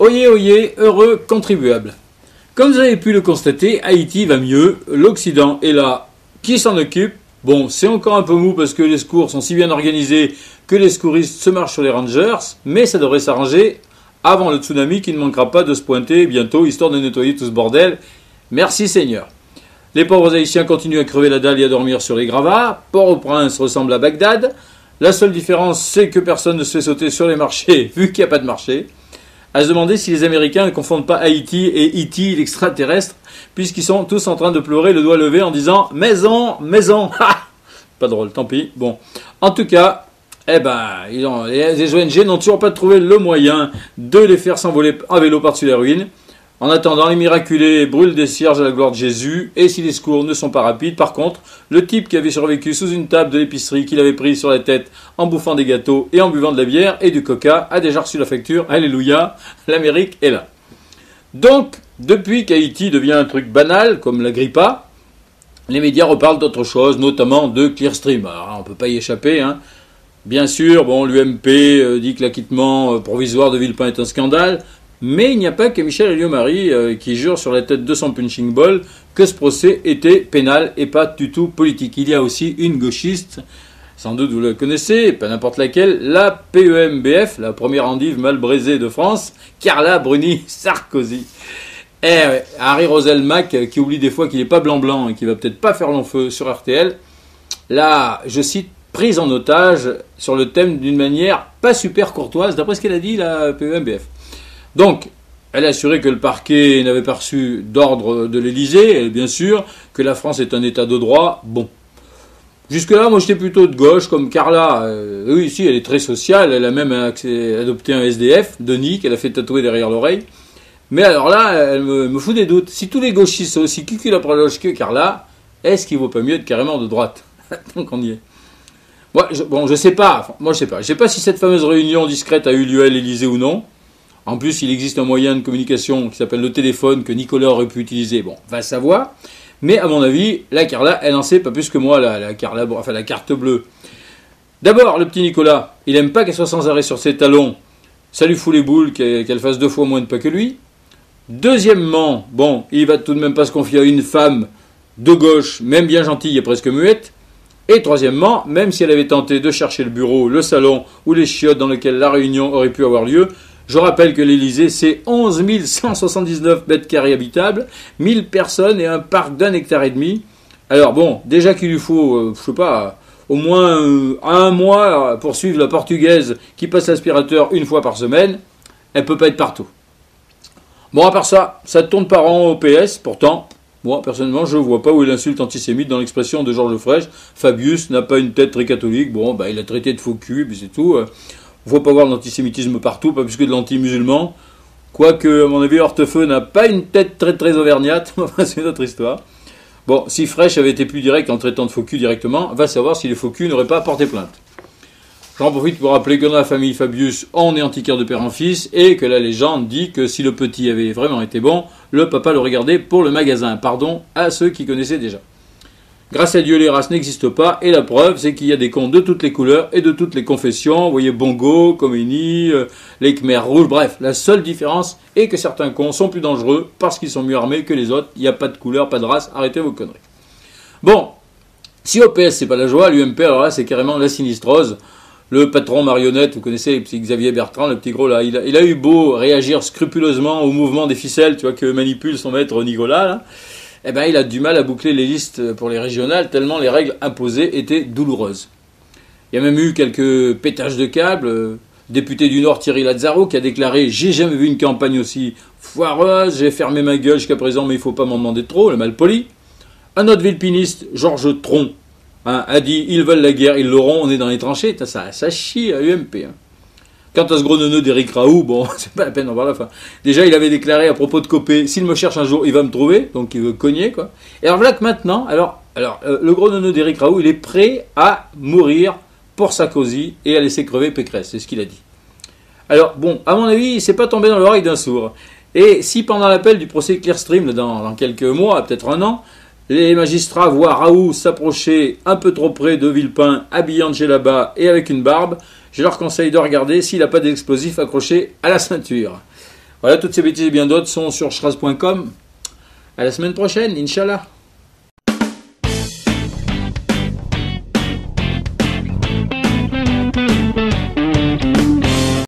Oyez, oyez, heureux contribuables. Comme vous avez pu le constater, Haïti va mieux, l'Occident est là. Qui s'en occupe? Bon, c'est encore un peu mou parce que les secours sont si bien organisés que les secouristes se marchent sur les rangers, mais ça devrait s'arranger avant le tsunami qui ne manquera pas de se pointer bientôt, histoire de nettoyer tout ce bordel. Merci Seigneur. Les pauvres Haïtiens continuent à crever la dalle et à dormir sur les gravats. Port-au-Prince ressemble à Bagdad. La seule différence, c'est que personne ne se fait sauter sur les marchés, vu qu'il n'y a pas de marché. À se demander si les Américains ne confondent pas Haïti et E.T. l'extraterrestre, puisqu'ils sont tous en train de pleurer le doigt levé en disant « Maison, maison !» Pas drôle, tant pis. Bon, en tout cas, les ONG n'ont toujours pas trouvé le moyen de les faire s'envoler en vélo par-dessus les ruines. En attendant, les miraculés brûlent des cierges à la gloire de Jésus, et si les secours ne sont pas rapides, par contre, le type qui avait survécu sous une table de l'épicerie qu'il avait prise sur la tête en bouffant des gâteaux et en buvant de la bière et du coca a déjà reçu la facture. Alléluia, l'Amérique est là. Donc, depuis qu'Haïti devient un truc banal, comme la grippa, les médias reparlent d'autre chose, notamment de Clearstream. Alors, on ne peut pas y échapper, hein. Bien sûr, bon, l'UMP dit que l'acquittement provisoire de Villepin est un scandale, mais il n'y a pas que Michel Alliot-Marie qui jure sur la tête de son punching ball que ce procès était pénal et pas du tout politique. Il y a aussi une gauchiste, sans doute vous la connaissez, pas n'importe laquelle, la PEMBF, la première endive mal braisée de France, Carla Bruni Sarkozy. Harry Roselmack, qui oublie des fois qu'il n'est pas blanc-blanc et qui va peut-être pas faire long feu sur RTL, là, je cite, prise en otage sur le thème d'une manière pas super courtoise, d'après ce qu'elle a dit, la PEMBF. Donc, elle a assuré que le parquet n'avait pas reçu d'ordre de l'Élysée, et bien sûr, que la France est un état de droit. Bon. Jusque-là, moi j'étais plutôt de gauche, comme Carla. Oui, si, elle est très sociale, elle a même adopté un SDF, Denis, qu'elle a fait tatouer derrière l'oreille. Mais alors là, elle me fout des doutes. Si tous les gauchistes sont aussi cucul-à-prologe que Carla, est-ce qu'il ne vaut pas mieux être carrément de droite? Donc on y est. Je sais pas. Moi, je sais pas. Je sais pas si cette fameuse réunion discrète a eu lieu à l'Élysée ou non. En plus, il existe un moyen de communication qui s'appelle le téléphone que Nicolas aurait pu utiliser. Bon, va savoir. Mais à mon avis, la Carla, elle en sait pas plus que moi, la carte bleue. D'abord, le petit Nicolas, il aime pas qu'elle soit sans arrêt sur ses talons. Ça lui fout les boules qu'elle fasse 2 fois moins de pas que lui. Deuxièmement, bon, il va tout de même pas se confier à une femme de gauche, même bien gentille et presque muette. Et troisièmement, même si elle avait tenté de chercher le bureau, le salon ou les chiottes dans lesquelles la réunion aurait pu avoir lieu, je rappelle que l'Élysée, c'est 11 179 mètres carrés habitables, 1000 personnes et un parc d'1,5 hectare. Alors bon, déjà qu'il lui faut, au moins un mois pour suivre la portugaise qui passe l'aspirateur une fois par semaine, elle peut pas être partout. Bon, à part ça, ça tourne par an au PS, pourtant, moi, personnellement, je vois pas où est l'insulte antisémite dans l'expression de Georges Frêche. Fabius n'a pas une tête très catholique, bon, il a traité de faux cul, puis c'est tout. Il ne faut pas voir de l'antisémitisme partout, pas plus que de l'anti-musulman. Quoique, à mon avis, Hortefeux n'a pas une tête très très auvergnate. C'est une autre histoire. Bon, si Frêche avait été plus direct en traitant de faux cul directement, va savoir si les faux cul n'auraient pas porté plainte. J'en profite pour rappeler que dans la famille Fabius, on est antiquaire de père en fils, et que la légende dit que si le petit avait vraiment été bon, le papa l'aurait gardé pour le magasin. Pardon à ceux qui connaissaient déjà. Grâce à Dieu, les races n'existent pas, et la preuve, c'est qu'il y a des cons de toutes les couleurs et de toutes les confessions. Vous voyez, Bongo, Khomeini, les Khmers rouges, bref. La seule différence est que certains cons sont plus dangereux parce qu'ils sont mieux armés que les autres. Il n'y a pas de couleur, pas de race, arrêtez vos conneries. Bon, si au PS c'est pas la joie, l'UMP, alors là, c'est carrément la sinistrose. Le patron marionnette, vous connaissez, le petit Xavier Bertrand, le petit gros là, il a eu beau réagir scrupuleusement au mouvement des ficelles, tu vois, que manipule son maître Nicolas, là. Il a du mal à boucler les listes pour les régionales, tellement les règles imposées étaient douloureuses. Il y a même eu quelques pétages de câbles. Député du Nord Thierry Lazzaro qui a déclaré « J'ai jamais vu une campagne aussi foireuse, j'ai fermé ma gueule jusqu'à présent, mais il ne faut pas m'en demander trop, le malpoli ». Un autre villepiniste, Georges Tron, a dit « Ils veulent la guerre, ils l'auront, on est dans les tranchées ». Ça chie à UMP. Quant à ce gros neuneu d'Éric Raoult, bon, c'est pas la peine d'en voir la fin. Déjà, il avait déclaré à propos de Copé, s'il me cherche un jour, il va me trouver, donc il veut cogner, quoi. Et alors voilà que maintenant, le gros neuneu d'Éric Raoult, il est prêt à mourir pour Sarkozy et à laisser crever Pécresse, c'est ce qu'il a dit. Alors, bon, à mon avis, il s'est pas tombé dans l'oreille d'un sourd. Et si pendant l'appel du procès Clearstream, dans quelques mois, peut-être un an, les magistrats voient Raoult s'approcher un peu trop près de Villepin, habillé en djellaba et avec une barbe, je leur conseille de regarder s'il n'a pas d'explosifs accrochés à la ceinture. Voilà, toutes ces bêtises et bien d'autres sont sur shraz.com. À la semaine prochaine, Inch'Allah.